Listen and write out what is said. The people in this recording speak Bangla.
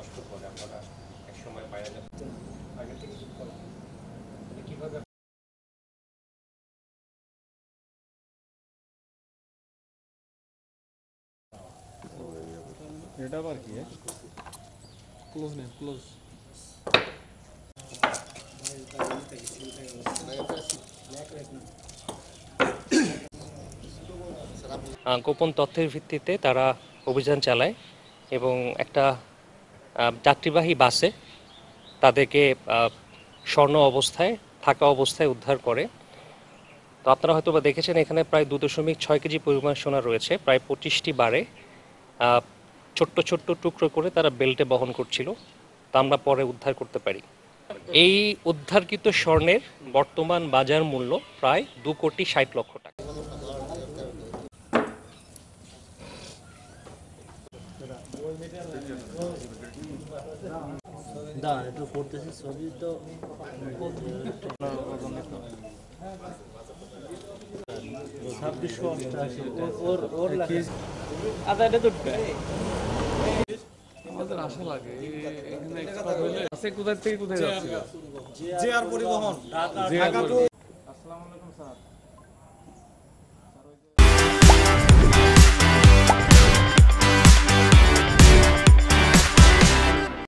কষ্ট করে আপনারা একসময় বাইরে যেতেন আগে থেকে ঠিক করা কিভাবে এটা আবার কি ক্লোজ নেই ক্লোজ গোপন তথ্যের ভিত্তিতে তারা অভিযান চালায় এবং একটা যাত্রীবাহী বাসে তাদেরকে স্বর্ণ অবস্থায় থাকা অবস্থায় উদ্ধার করে। তো আপনারা হয়তো বা দেখেছেন এখানে প্রায় 2.6 কেজি পরিমাণ সোনা রয়েছে, প্রায় 25টি বারে ছোট্ট ছোট্ট টুকরো করে তারা বেল্টে বহন করছিল। তা আমরা পরে উদ্ধার করতে পারি। এই উদ্ধারকৃত স্বর্ণের বর্তমান বাজার মূল্য প্রায় 2,60,00,000 টাকা। দাঁড়ান একটু করতেছি ছবি তো আচ্ছা এটা তো আমাদের আশা লাগে এখানে এক্সপার্ট হইলে আছে কোথায় থেকে কোথায় যাচ্ছে যে আর পরিবহন ঢাকা